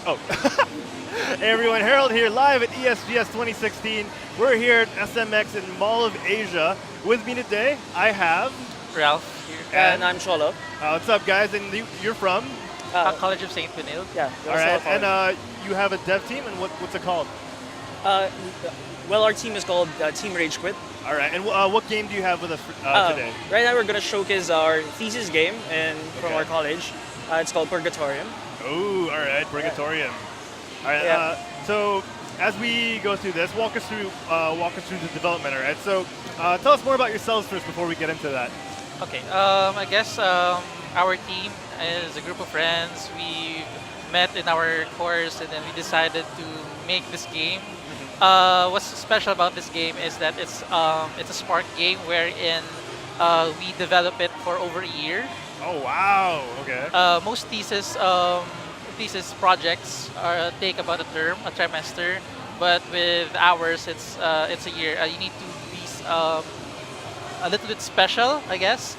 Oh. Hey everyone, Harold here, live at ESGS 2016. We're here at SMX in Mall of Asia. With me today, I have Ralph here. And I'm Sholo. what's up, guys? And you're from? College of St. Benilde. Yeah. All right. And you have a dev team, and what's it called? Uh, well, our team is called Team Rage Quit. All right. And what game do you have with us today? Right now, we're gonna showcase our thesis game from Okay. our college. It's called Purgatorium. Oh, all right. Purgatorium. All right. Yeah. So as we go through this, walk us through the development. All right. So tell us more about yourselves first before we get into that. Okay. I guess our team is a group of friends. We met in our course, and then we decided to make this game. What's special about this game is that it's a Spark game wherein we develop it for over a year. Oh wow. Okay. Most thesis projects take about a term, a trimester, but with ours it's a year. You need to be a little bit special, I guess.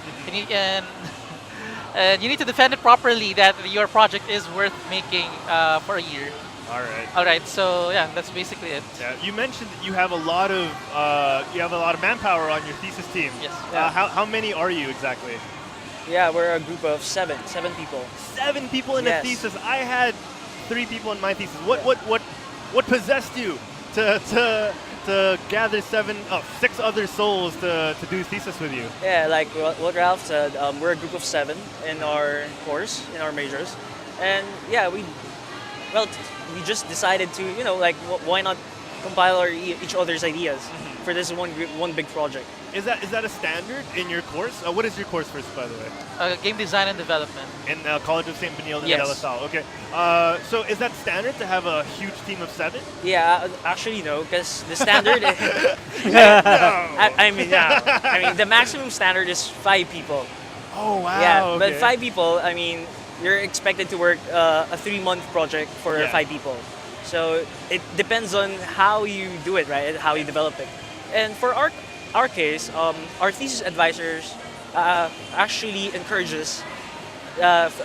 And you need to defend it properly that your project is worth making for a year. All right. All right, so yeah, that's basically it. Yeah, you mentioned that you have a lot of manpower on your thesis team. Yes. How many are you exactly? Yeah, we're a group of seven people. 7 people in a Yes. thesis. I had 3 people in my thesis. What possessed you to gather 6 other souls to do thesis with you? Yeah, like what Ralph said, we're a group of 7 in our course, in our majors, and yeah, we just decided to, why not compile each other's ideas for this one big project. Is that a standard in your course? What is your course first, by the way? Game design and development. In College of St. Benilde in Yes. De La Salle. Okay. So is that standard to have a huge team of 7? Yeah, actually no, because the standard. No. I mean, the maximum standard is 5 people. Oh wow. Yeah, okay. but 5 people, I mean, you're expected to work a 3-month project for Yeah. 5 people. So it depends on how you do it, right? How you develop it. And for our case, our thesis advisors actually encourage us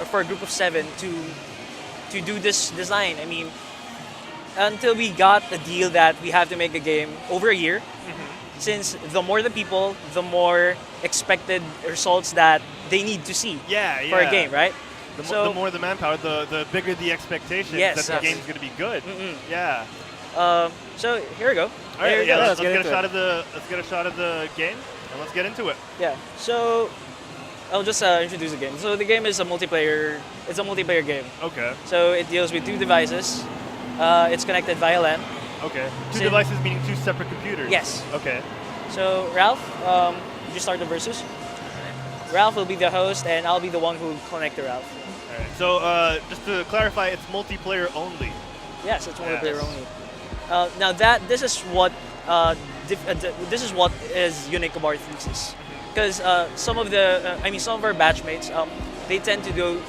for a group of 7 to do this design. I mean, until we got the deal that we have to make a game over a year, since the more the people, the more expected results that they need to see for a game, right? The more the manpower, the bigger the expectations Yes, that the yes. game's going to be good. Yeah. So here we go. All right. Here we Yeah. go. Let's get a shot of the game and let's get into it. Yeah. So I'll just introduce the game. So the game is a multiplayer. It's a multiplayer game. Okay. So it deals with 2 devices. It's connected via LAN. Okay. 2 So- devices meaning 2 separate computers. Yes. Okay. So Ralph, you start the versus. Ralph will be the host, and I'll be the one who will connect to Ralph. All right. So just to clarify, it's multiplayer only. Yes, it's multiplayer Yes. only. Now this is what is unique about our thesis, because some of our batchmates, they tend to do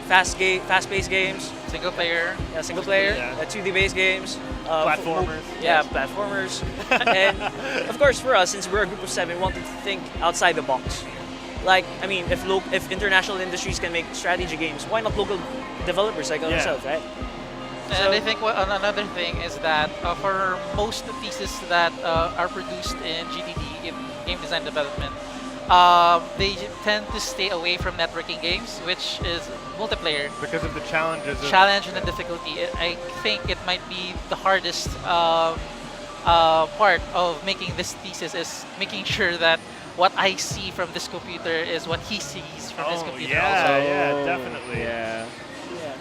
fast-paced games, Single player. single player, Yeah. 2D based games, Platformers. Yeah, platformers, and of course for us, since we're a group of 7, we wanted to think outside the box. Like, I mean, if international industries can make strategy games, why not local developers like ourselves, right? And I think another thing is that for most theses that are produced in GDD, in game design development, they tend to stay away from networking games, which is multiplayer. Because of the challenges. Challenge and the difficulty. I think it might be the hardest part of making this thesis is making sure that what I see from this computer is what he sees from his computer also. Yeah, definitely. Yeah.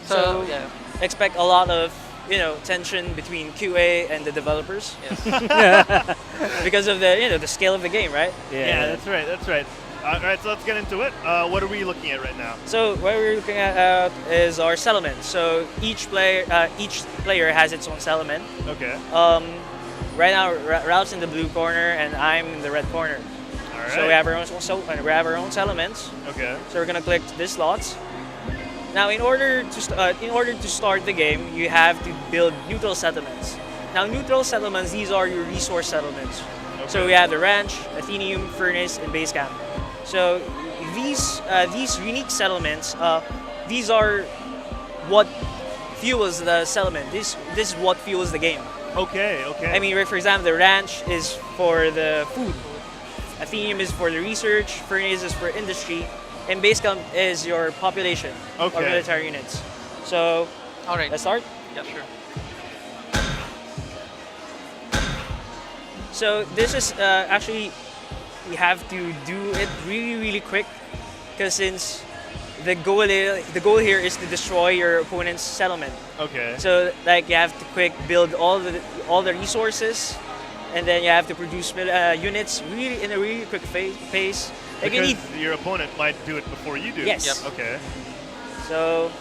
So yeah. Expect a lot of tension between QA and the developers Yes. because of the scale of the game, right? Yeah, that's right. That's right. All right, so let's get into it. What are we looking at right now? So what we're looking at is our settlement. So each player has its own settlement. Okay. Right now, Ralph's in the blue corner and I'm in the red corner. All right. So we have our own settlements. Okay. So we're gonna click these slots. Now, in order to start the game, you have to build neutral settlements. Now, neutral settlements, these are your resource settlements. Okay. So we have the ranch, Athenium, furnace, and base camp. So these unique settlements, these are what fuels the settlement. This is what fuels the game. Okay, okay. I mean, right, for example, the ranch is for the food, Athenium is for the research, Furnace is for industry, and base camp is your population or Okay. military units. So All right. let's start. Yeah, sure. So this is actually we have to do it really quick because since the goal here is to destroy your opponent's settlement. Okay. So like you have to quick build all the resources, and then you have to produce units really in a really quick pace. Like you Because need, your opponent might do it before you do. Yes. Yep. Okay. so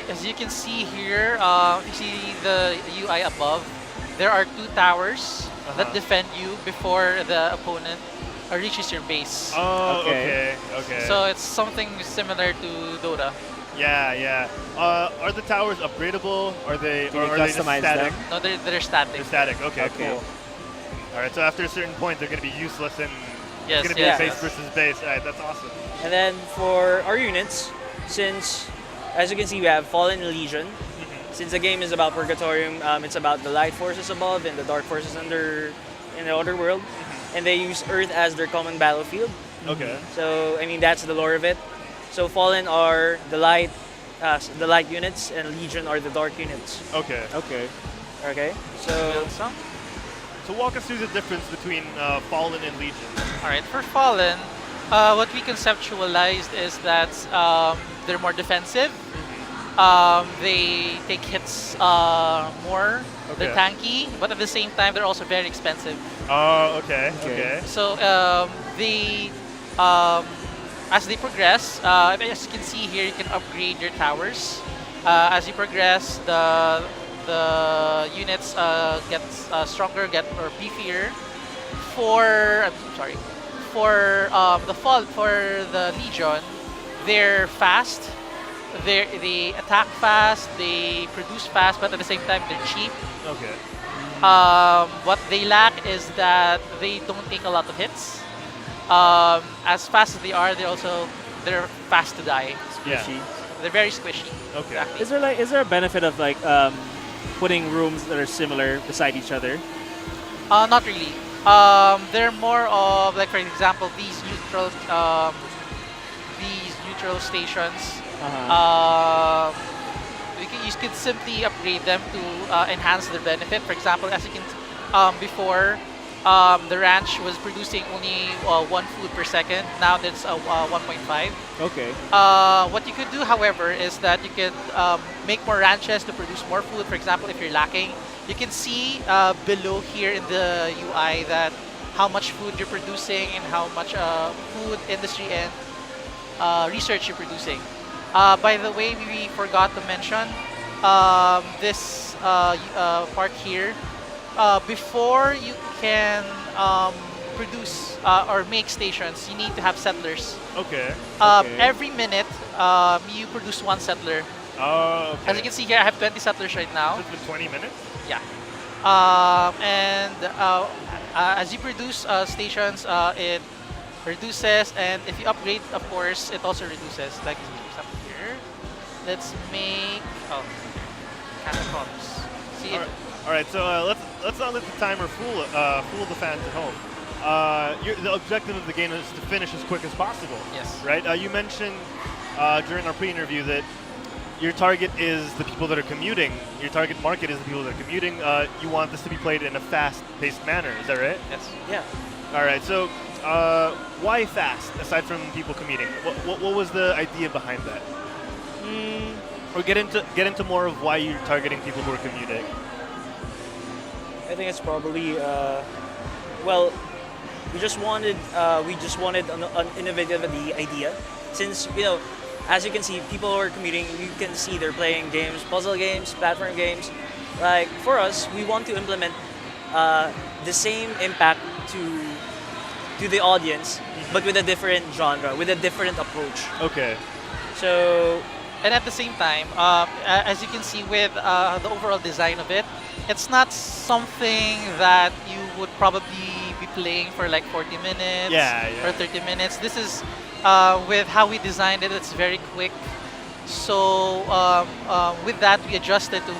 As you can see here, you see the UI above. There are two towers that defend you before the opponent reaches your base. Oh, Okay. okay. So it's something similar to Dota. Yeah, yeah. Are the towers upgradable? Are they Can or you are they just customize static? them? No, they're static. They're static. Okay, Okay. cool. All right. So after a certain point, they're going to be useless and Yes, it's going to be yes, base yes. versus base. All right, that's awesome. and then for our units, since as you can see we have Fallen and Legion. Since the game is about Purgatorium, it's about the light forces above and the dark forces under in the other world, and they use Earth as their common battlefield. Okay. So I mean that's the lore of it. So Fallen are the light units, and Legion are the dark units. Okay. Okay. Okay, so Build some. So walk us through the difference between Fallen and Legion. All right, for Fallen, what we conceptualized is that they're more defensive. They take hits more. They're Okay. tanky, but at the same time, they're also very expensive. Oh, okay. Okay. Okay. So they, as they progress, as you can see here, you can upgrade your towers. As you progress, the units get stronger, get or beefier. I'm sorry. For the Legion, they're fast. They attack fast. They produce fast, but at the same time, they're cheap. Okay. What they lack is that they don't take a lot of hits. As fast as they are, they're fast to die. Yeah. Squishy. They're very squishy. Okay. Exactly. Is there a benefit of like putting rooms that are similar beside each other? Not really. They're more of like, for example, these neutral stations. You can simply upgrade them to enhance their benefit. For example, as you can before, the ranch was producing only 1 food per second. Now that's 1.5. Okay. What you could do, however, is that you could make more ranches to produce more food. For example, if you're lacking, you can see below here in the UI that how much food you're producing and how much food industry and research you're producing. By the way, we forgot to mention this part here. Before you can produce or make stations, you need to have settlers. Okay. Okay. Every minute, you produce one settler. Oh, okay. As you can see here, I have 20 settlers right now. It's been 20 minutes? Yeah. As you produce stations, it reduces, and if you upgrade, of course, it also reduces. Like, for example, here, let's make catacombs. See All it? right. All right. So let's not let the timer fool the fans at home. The objective of the game is to finish as quick as possible. Yes. Right. You mentioned during our pre-interview that your target is the people that are commuting. Your target market is the people that are commuting. You want this to be played in a fast-paced manner. Is that right? Yes. yeah. All right. So why fast? Aside from people commuting, what was the idea behind that? Or get into more of why you're targeting people who are commuting. I think it's probably well, we just wanted an innovative idea, since as you can see, people who are commuting, you can see they're playing games, puzzle games, platform games. Like for us, we want to implement the same impact to the audience, but with a different genre, with a different approach. Okay. So And at the same time, as you can see with the overall design of it, it's not something that you would probably be playing for like 40 minutes Yeah, yeah. or 30 minutes. This is with how we designed it. It's very quick. So with that, we adjusted to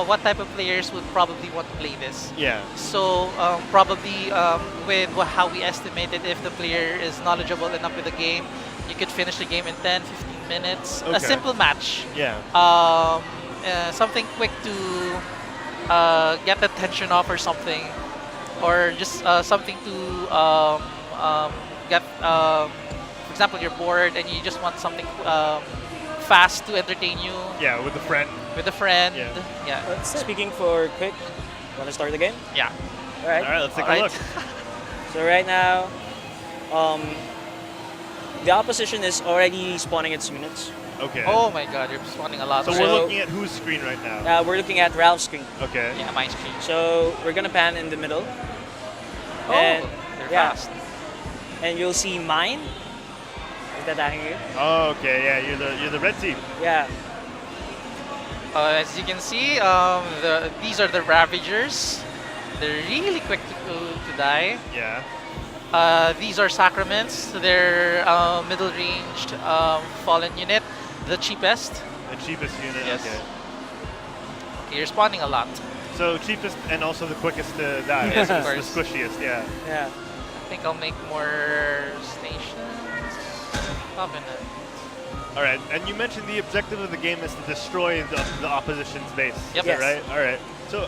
what type of players would probably want to play this. Yeah. So probably with how we estimated, if the player is knowledgeable enough with the game, you could finish the game in 10, 15 minutes. Okay. A simple match. Yeah. Something quick to get the tension off or something. Or just something to get, for example, you're bored and you just want something fast to entertain you Yeah, with a friend. with a friend. Yeah. Yeah. Speaking for quick, want to start the game? Yeah. All right. All right, let's take a Alright. look. So right now, the opposition is already spawning its units. Okay. Oh my god, you're spawning a lot. So of we're So- looking at whose screen right now? We're looking at Ralph's screen. Okay. Yeah, my screen. So we're gonna pan in the middle, Oh, and they're yeah. fast. and you'll see mine. Is that attacking you? Oh, okay. Yeah, you're the red team. Yeah. As you can see, these are the Ravagers. They're really quick to die. Yeah. These are Sacraments. They're middle-ranged fallen unit, the cheapest. The cheapest unit. Yes. Okay. Okay, you're spawning a lot. So cheapest and also the quickest to die. Yes, of the course. squishiest. Yeah. Yeah. I think I'll make more stations. Covenant. All right. And you mentioned the objective of the game is to destroy the opposition's base. Yep. Yes. Right. All right. So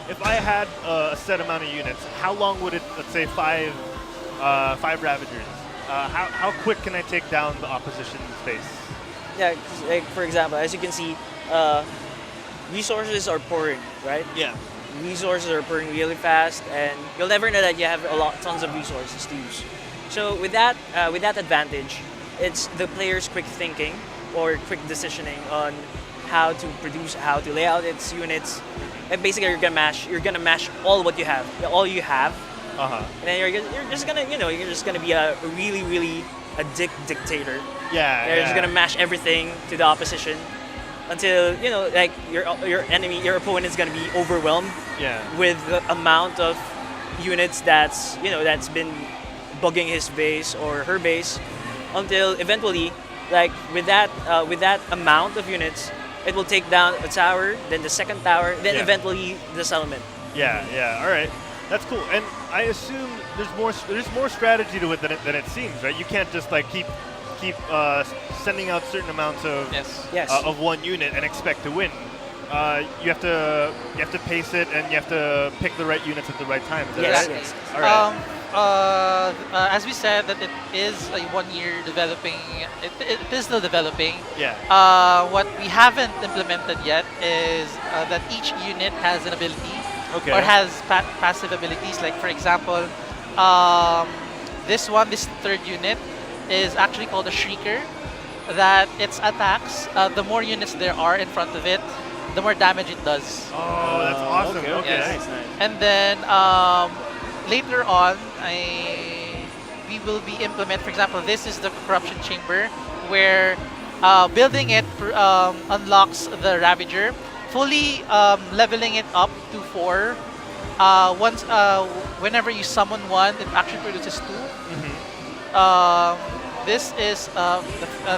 if I had a set amount of units, how long would it? Let's say five Ravagers. How quick can I take down the opposition's base? Yeah. 'Cause, like, for example, as you can see, resources are pouring, right? Yeah. Resources are pouring really fast, and you'll never know that you have tons of resources to use. So with that advantage, it's the player's quick thinking or quick decisioning on how to produce, how to lay out its units, and basically you're gonna mash all what you have, all you have, Uh huh. and then you're just gonna be a really a dictator. Yeah. You're just gonna mash everything to the opposition until like your opponent is gonna be overwhelmed Yeah. with the amount of units that's been bugging his base or her base, until eventually, like with that amount of units, it will take down a tower, then the second tower, then Yeah. eventually the settlement. Yeah. Yeah. All right. That's cool. And I assume there's more strategy to it than it seems, right? You can't just like keep sending out certain amounts of Yes. Yes. of one unit and expect to win. You have to pace it, and you have to pick the right units at the right time. Is that Yes, right? yes. All right. As we said, that it is a 1 year developing. It is still developing. Yeah. What we haven't implemented yet is that each unit has an ability Okay. or has passive abilities. Like for example, this third unit is actually called a Shrieker. That its attacks, the more units there are in front of it, the more damage it does. Oh, that's awesome. Okay, Okay. Yes. nice, nice. And then later on, we will be implement. For example, this is the corruption chamber, where building it unlocks the Ravager, fully leveling it up to 4. Whenever you summon one, it actually produces 2. This is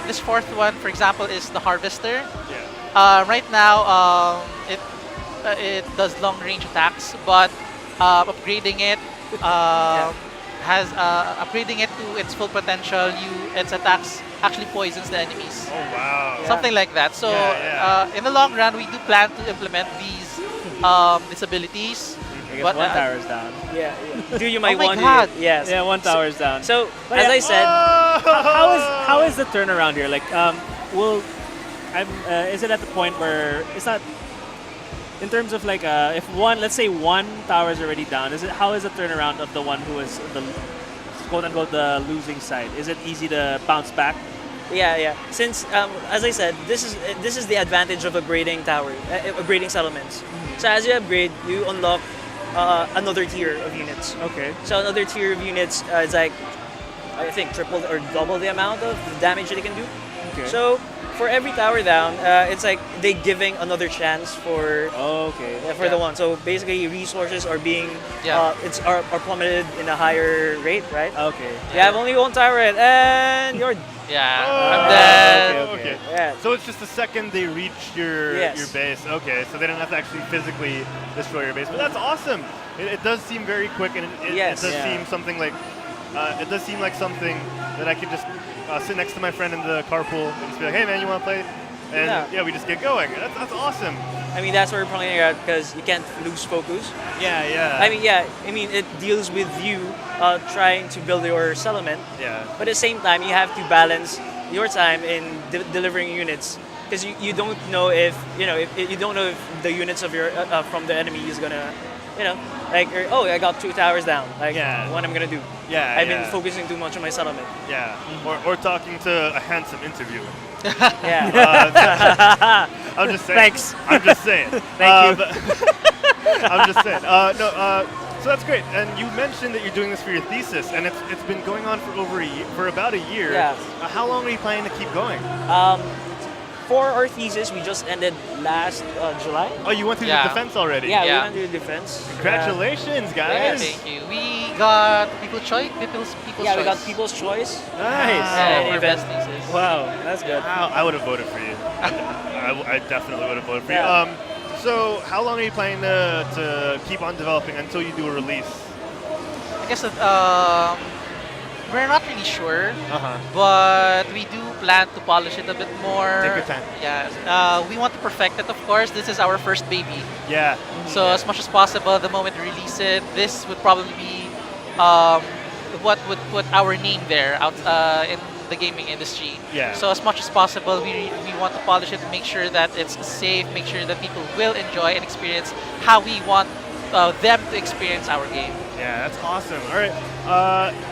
this fourth one, for example, is the Harvester. Yeah. Right now, it does long range attacks, but upgrading it upgrading it to its full potential. Its attacks actually poisons the enemies, Oh wow. Yeah. something like that. So Yeah, in the long run, we do plan to implement these abilities. I guess But, one tower is down. Yeah. Do you might my want God. to? Yes. Yeah, one tower is down. So But as yeah, I said, How is the turnaround here? Like, is it at the point where it's not? In terms of like, if let's say one tower is already down, how is the turnaround of the one who is the quote unquote the losing side? Is it easy to bounce back? yeah. Since as I said, this is the advantage of upgrading upgrading settlements. So as you upgrade, you unlock another tier of units. Okay. So another tier of units is like, I think, triple or double the amount of damage that they can do. Okay. So for every tower down, it's like they giving another chance for Okay. for the one. So basically, resources are being are plummeted in a higher rate, right? Okay. You have only one tower and you're Yeah, Oh, I'm dead. okay. yeah. So it's just the second they reach your Yes. base. Okay, so they don't have to actually physically destroy your base. But that's awesome. It does seem very quick, and it Yes. does Yeah. seem something like it does seem like something that I could just sit next to my friend in the carpool and just be like, "Hey man, you want to play?" And Yeah. we just get going. That's awesome. I mean, that's what we're pointing out because you can't lose focus. Yeah. I mean, it deals with you trying to build your settlement, yeah. but at the same time, you have to balance your time in delivering units because you don't know if you don't know if the units of your from the enemy is gonna, like I got 2 towers down. Like Yeah. what I'm gonna do? Yeah. I've been focusing too much on my settlement. Yeah. Or talking to a handsome interviewer. Yeah. I'm just saying. Thanks. I'm just saying. Thank you. I'm just saying. So that's great. And you mentioned that you're doing this for your thesis, and it's been going on for about a year. Yeah. How long are you planning to keep going? For our thesis, we just ended last July. Oh, you went through Yeah. the defense already. Yeah, Yeah. we went to the defense. Congratulations, Yeah, guys. thank you. We got People's Choice. People's Yeah, Choice. we got People's Choice. Nice. Yeah, Oh, for best thesis. Wow, that's good. Wow, I would have voted for you. I definitely would have voted for Yeah. you. So how long are you planning to keep on developing until you do a release? I guess that we're not really sure, Uh-huh. but we do plan to polish it a bit more. Take your time. Yeah, we want to perfect it. Of course, this is our first baby, Yeah. so as much as possible, the moment we release it, this would probably be what would put our name there out in the gaming industry. Yeah. So as much as possible, we want to polish it, make sure that it's safe, make sure that people will enjoy and experience how we want them to experience our game. Yeah, that's awesome. All right.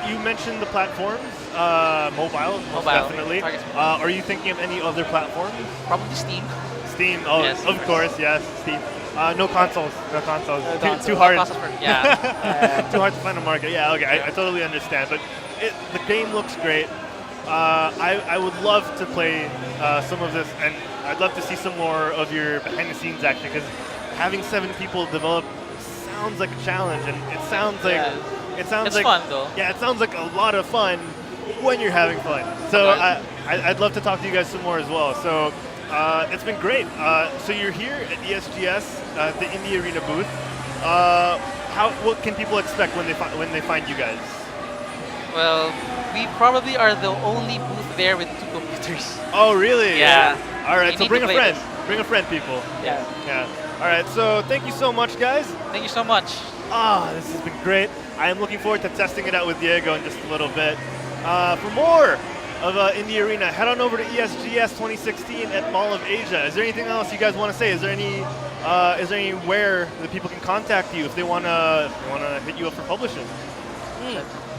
You mentioned the platforms, mobile, most Mobile, definitely. target Are you thinking of any other platforms? Probably Steam. Steam. Oh, Yes, of course, yes, Steam. No consoles. No consoles. No Too, consoles. too hard. Yeah. Too hard to find a market. Yeah. Okay. I totally understand. But the game looks great. I would love to play some of this, and I'd love to see some more of your behind the scenes action because having 7 people develop sounds like a challenge, and it sounds like It's fun though. Yeah, it sounds like a lot of fun when you're having fun. So Okay. I'd love to talk to you guys some more as well. So it's been great. So you're here at ESGS, the Indie Arena booth. What can people expect when they find you guys? Well, we probably are the only booth there with 2 computers. Oh, really? Yeah. All right. You So need bring to a play friend. this. Bring a friend, people. Yeah. Yeah. All right. So thank you so much, guys. Thank you so much. This has been great. I am looking forward to testing it out with Diego in just a little bit. For more of Indie Arena, head on over to ESGS 2016 at Mall of Asia. Is there anything else you guys want to say? Is there anywhere that people can contact you if they wanna hit you up for publishing?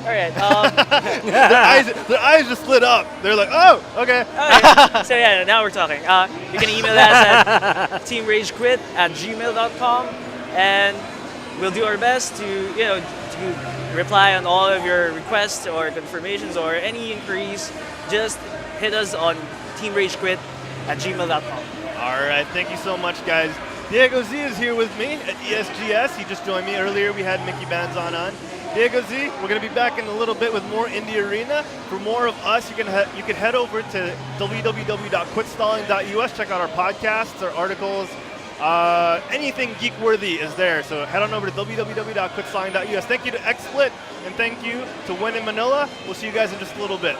All right. Their eyes just lit up. They're like, oh, okay. Okay. So yeah, now we're talking. You can email us at teamragequit@gmail.com, and we'll do our best to reply on all of your requests or confirmations or any inquiries. Just hit us on teamragequit@gmail.com. All right, thank you so much, guys. Diego Z is here with me at ESGS. He just joined me earlier. We had Mickey Banzon on. Diego Z, we're going to be back in a little bit with more Indie Arena. For more of us, you can head over to www.quitstalling.us. Check out our podcasts, our articles. Anything geek-worthy is there. So head on over to www.quitstalling.us. Thank you to XSplit, and thank you to Win in Manila. We'll see you guys in just a little bit.